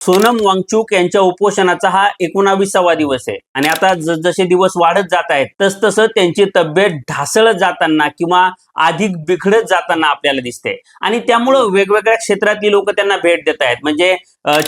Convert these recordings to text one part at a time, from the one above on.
सोनम वांगचुक यांच्या उपोषणाचा हा 19वा दिवस आहे आणि आता जसे दिवस वाढत जात आहेत तसतसं त्यांची तब्येत ढासळत जाताना किंवा अधिक बिघडत जाताना आपल्याला दिसते आणि त्यामुळं वेगवेगळ्या क्षेत्रातली लोक त्यांना भेट देत आहेत. म्हणजे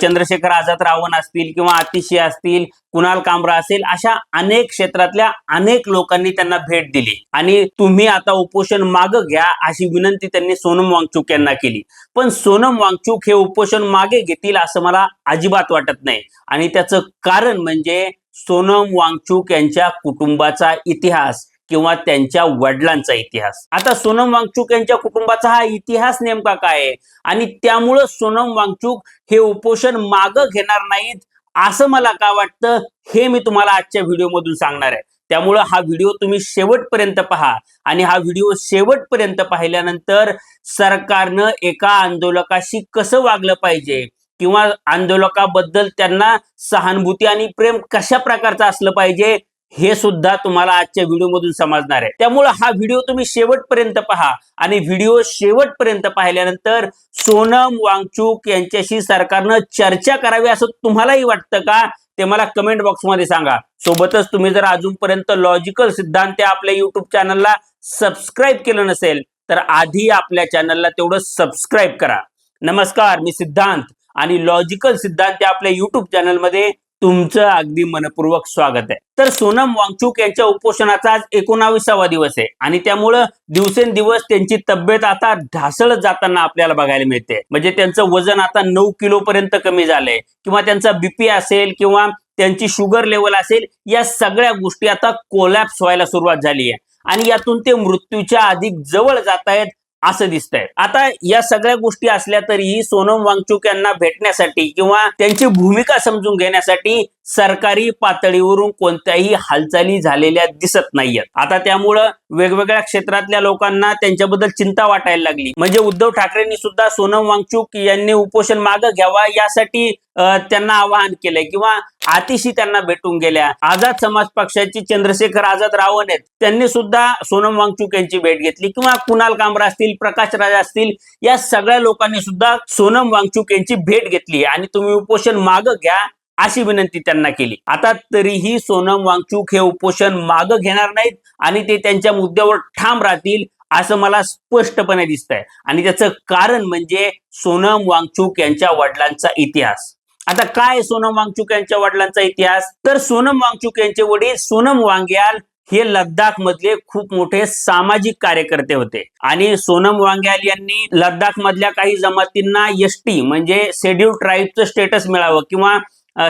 चंद्रशेखर आझाद रावण असतील किंवा आतिशी असतील, कुणाल कामरा असेल, अशा अनेक क्षेत्रातल्या अनेक लोकांनी त्यांना भेट दिली आणि तुम्ही आता उपोषण मागे घ्या अशी विनंती त्यांनी सोनम वांगचुक यांना केली. पण सोनम वांगचुक हे उपोषण मागे घेतील असं मला अजिबात वाटत नाही आणि त्याचं कारण म्हणजे सोनम वांगचुक यांच्या कुटुंबाचा इतिहास किंवा त्यांच्या वडिलांचा इतिहास. आता सोनम वांगचुक यांच्या कुटुंबाचा हा इतिहास नेमका काय आहे आणि त्यामुळं सोनम वांगचुक हे उपोषण मागे घेणार नाहीत असं मला का वाटतं हे मी तुम्हाला आजच्या व्हिडिओमधून सांगणार आहे. त्यामुळं हा व्हिडिओ तुम्ही शेवटपर्यंत पहा आणि हा व्हिडिओ शेवटपर्यंत पाहिल्यानंतर सरकारनं एका आंदोलकाशी कसं वागलं पाहिजे किंवा आंदोलकाबद्दल त्यांना सहानुभूती आणि प्रेम कशा प्रकारचं असलं पाहिजे हे सुद्धा तुम्हाला आजच्या व्हिडिओमधून समजणार आहे. त्यामुळे हा व्हिडिओ तुम्ही शेवटपर्यंत पहा आणि व्हिडिओ शेवटपर्यंत पाहिल्यानंतर सोनम वांगचुक यांच्याशी सरकारनं चर्चा करावी असं तुम्हालाही वाटतं का ते मला कमेंट बॉक्समध्ये सांगा. सोबतच तुम्ही जर अजूनपर्यंत लॉजिकल सिद्धांत या आपल्या युट्यूब चॅनलला सबस्क्राईब केलं नसेल तर आधी आपल्या चॅनलला तेवढं सबस्क्राईब करा. नमस्कार, मी सिद्धांत आणि लॉजिकल सिद्धांत या आपल्या युट्यूब चॅनलमध्ये तुमचं अगदी मनपूर्वक स्वागत आहे. तर सोनम वांगचुक यांच्या उपोषणाचा आज 19वा दिवस आहे आणि त्यामुळं दिवसेंदिवस त्यांची तब्येत आता ढासळत जाताना आपल्याला बघायला मिळते. म्हणजे त्यांचं वजन आता 9 किलो पर्यंत कमी झालंय किंवा त्यांचा बीपी असेल किंवा त्यांची शुगर लेवल असेल, या सगळ्या गोष्टी आता कोलॅप्स व्हायला सुरुवात झाली आहे आणि यातून ते मृत्यूच्या अधिक जवळ जात आहेत असं दिसतंय. आता या सगळ्या गोष्टी असल्या तरीही सोनम वांगचुक यांना भेटण्यासाठी किंवा त्यांची भूमिका समजून घेण्यासाठी सरकारी पातळीवरून कोणत्याही हालचाली झालेल्या दिसत नाहीयेत. आता त्यामुळं वेगवेगळ्या क्षेत्रातल्या लोकांना त्यांच्याबद्दल चिंता वाटायला लागली. म्हणजे उद्धव ठाकरेंनी सुद्धा सोनम वांगचुक यांनी उपोषण मागे घ्यावा यासाठी त्यांना आवाहन केलंय किंवा आतिशी त्यांना भेटून गेल्या. आझाद समाज पक्षाचे चंद्रशेखर आझाद रावण आहेत, त्यांनी सुद्धा सोनम वांगचुक यांची भेट घेतली किंवा कुणाल कामरा असतील, प्रकाश राज असतील, या सगळ्या लोकांनी सुद्धा सोनम वांगचुक यांची भेट घेतली आणि तुम्ही उपोषण मागे घ्या अशी विनंती त्यांना केली. आता तरीही सोनम वांगचुक हे उपोषण मागे घेणार नाहीत आणि ते त्यांच्या मुद्द्यावर ठाम राहतील असं मला स्पष्टपणे दिसतंय आणि त्याचं कारण म्हणजे सोनम वांगचुक यांच्या वडिलांचा इतिहास. आता काय सोनम वांगचुक यांच्या वडिलांचा इतिहास? तर सोनम वांगचुक यांचे वडील सोनम वांग्याल हे लद्दाख मधले खूप मोठे सामाजिक कार्यकर्ते होते आणि सोनम वांग्याल यांनी लद्दाख मधल्या काही जमातींना एसटी म्हणजे शेड्यूल्ड ट्राईबचं स्टेटस मिळावं किंवा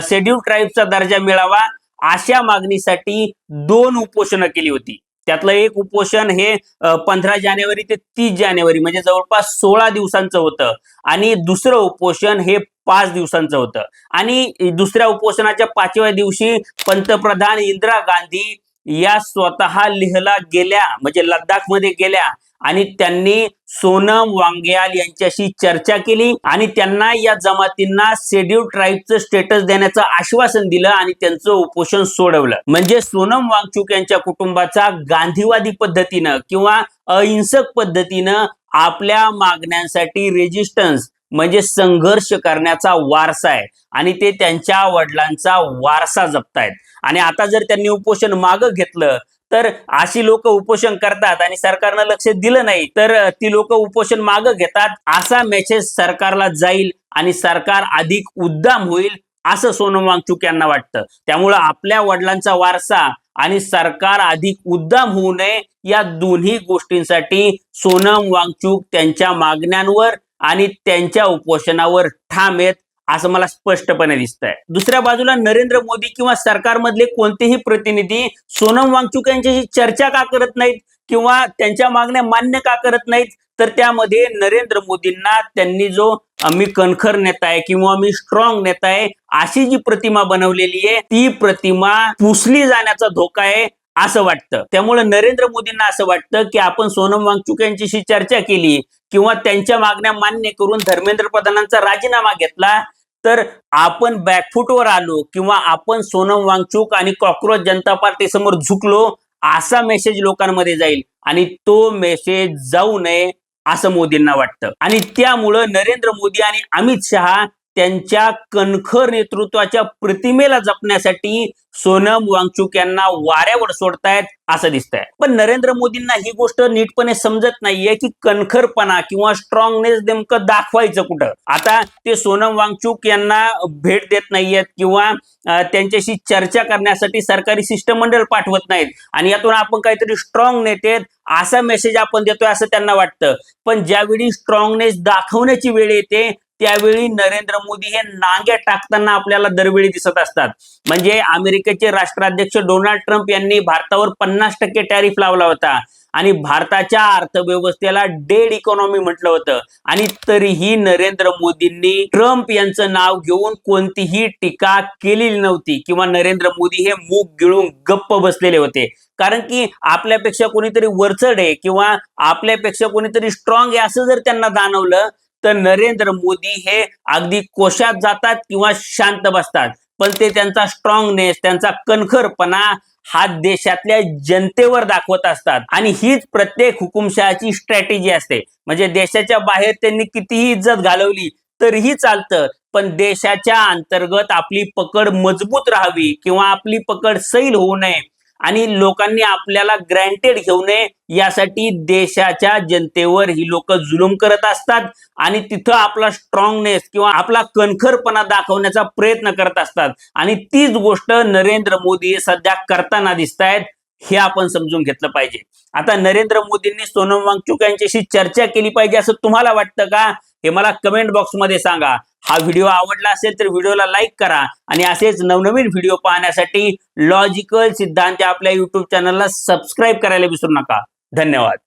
शेड्यूल्ड ट्राईबचा दर्जा मिळावा अशा मागणीसाठी 2 उपोषणं केली होती. त्यातलं एक उपोषण हे 15 जानेवारी ते 30 जानेवारी म्हणजे जवळपास 16 दिवसांचं होतं आणि दुसरं उपोषण हे 5 दिवसांचं होतं आणि दुसऱ्या उपोषणाच्या 5व्या दिवशी पंतप्रधान इंदिरा गांधी या स्वतः लेहला गेल्या म्हणजे लद्दाख मध्ये गेल्या आणि त्यांनी सोनम वांग्याल यांच्याशी चर्चा केली आणि त्यांना या जमातींना शेड्यूल्ड ट्राईबचं स्टेटस देण्याचं आश्वासन दिलं आणि त्यांचं उपोषण सोडवलं. म्हणजे सोनम वांगचुक यांच्या कुटुंबाचा गांधीवादी पद्धतीनं किंवा अहिंसक पद्धतीनं आपल्या मागण्यांसाठी रेजिस्टन्स म्हणजे संघर्ष करण्याचा वारसा आहे आणि ते त्यांच्या वडिलांचा वारसा जपतायत. आणि आता जर त्यांनी उपोषण मागे घेतलं तर अशी लोक उपोषण करतात आणि सरकारनं लक्ष दिलं नाही तर ती लोक उपोषण मागे घेतात असा मेसेज सरकारला जाईल आणि सरकार अधिक उद्दाम होईल असं सोनम वांगचुक यांना वाटतं. त्यामुळं आपल्या वडिलांचा वारसा आणि सरकार अधिक उद्दाम होऊ नये या दोन्ही गोष्टींसाठी सोनम वांगचुक त्यांच्या मागण्यांवर आणि त्यांच्या उपोषणावर ठाम आहेत असं मला स्पष्टपणे दिसतंय. दुसऱ्या बाजूला नरेंद्र मोदी किंवा सरकारमधले कोणतेही प्रतिनिधी सोनम वांगचुक यांच्याशी चर्चा का करत नाहीत किंवा त्यांच्या मागण्या मान्य का करत नाहीत? तर त्यामध्ये नरेंद्र मोदींना त्यांनी जो मी कणखर नेता आहे किंवा मी स्ट्रॉंग नेता आहे अशी जी प्रतिमा बनवलेली आहे ती प्रतिमा पुसली जाण्याचा धोका आहे असं वाटतं. त्यामुळे नरेंद्र मोदींना असं वाटतं की आपण सोनम वांगचुक यांच्याशी चर्चा केली किंवा त्यांच्या मागण्या मान्य करून धर्मेंद्र प्रधानांचा राजीनामा घेतला तर आपण बॅकफुटवर आलो किंवा आपण सोनम वांगचुक आणि कॉक्रोच जनता पार्टी समोर झुकलो असा मेसेज लोकांमध्ये जाईल आणि तो मेसेज जाऊ नये असं मोदींना वाटतं आणि त्यामुळं नरेंद्र मोदी आणि अमित शहा त्यांच्या कणखर नेतृत्वाच्या प्रतिमेला जपण्यासाठी सोनम वांगचुक यांना वाऱ्यावर सोडतायत असं दिसतंय. पण नरेंद्र मोदींना ही गोष्ट नीटपणे समजत नाहीये की कणखरपणा किंवा स्ट्रॉंगनेस नेमकं दाखवायचं कुठं. आता ते सोनम वांगचुक यांना भेट देत नाहीयेत किंवा त्यांच्याशी चर्चा करण्यासाठी सरकारी शिष्टमंडळ पाठवत नाहीत आणि यातून आपण काहीतरी स्ट्रॉंग नेते असा मेसेज आपण देतोय असं त्यांना वाटतं. पण ज्यावेळी स्ट्रॉंगनेस दाखवण्याची वेळ येते त्यावेळी नरेंद्र मोदी हे नांग्या टाकताना आपल्याला दरवेळी दिसत असतात. म्हणजे अमेरिकेचे राष्ट्राध्यक्ष डोनाल्ड ट्रम्प यांनी भारतावर 50% टॅरिफ लावला होता आणि भारताच्या अर्थव्यवस्थेला डेड इकॉनॉमी म्हटलं होतं आणि तरीही नरेंद्र मोदींनी ट्रम्प यांचं नाव घेऊन कोणतीही टीका केलेली नव्हती किंवा नरेंद्र मोदी हे मूग गिळून गप्प बसलेले होते. कारण की आपल्यापेक्षा कोणीतरी वरचढ आहे किंवा आपल्यापेक्षा कोणीतरी स्ट्रॉंग आहे असं जर त्यांना जाणवलं तर नरेंद्र मोदी हे अगदी कोशात जातात किंवा शांत बसतात. पण ते त्यांचा स्ट्रॉंगनेस, त्यांचा कणखरपणा हा देशातल्या जनतेवर दाखवत असतात आणि हीच प्रत्येक हुकुमशहाची स्ट्रॅटेजी असते. म्हणजे देशाच्या बाहेर त्यांनी कितीही इज्जत घालवली तरीही चालतं, पण देशाच्या अंतर्गत आपली पकड मजबूत राहावी किंवा आपली पकड सैल होऊ नये आणि लोकांनी आपल्याला ग्रँटेड घेऊ नये यासाठी देशाच्या जनतेवर ही लोक जुलूम करत असतात आणि तिथं आपला स्ट्रॉंगनेस किंवा आपला कणखरपणा दाखवण्याचा प्रयत्न करत असतात आणि तीच गोष्ट नरेंद्र मोदी सध्या करताना दिसत आहेत. हे आपण समजून घेतलं पाहिजे. आता नरेंद्र मोदींनी सोनम वांगचुक यांच्याशी चर्चा केली पाहिजे असं तुम्हाला वाटतं का? हे मला कमेंट बॉक्समध्ये सांगा. हा व्हिडिओ आवडला असेल तर व्हिडिओला लाईक करा आणि असेच नवनवीन व्हिडिओ पाहण्यासाठी लॉजिकल सिद्धांत आपल्या युट्यूब चॅनलला सबस्क्राईब करायला विसरू नका. धन्यवाद.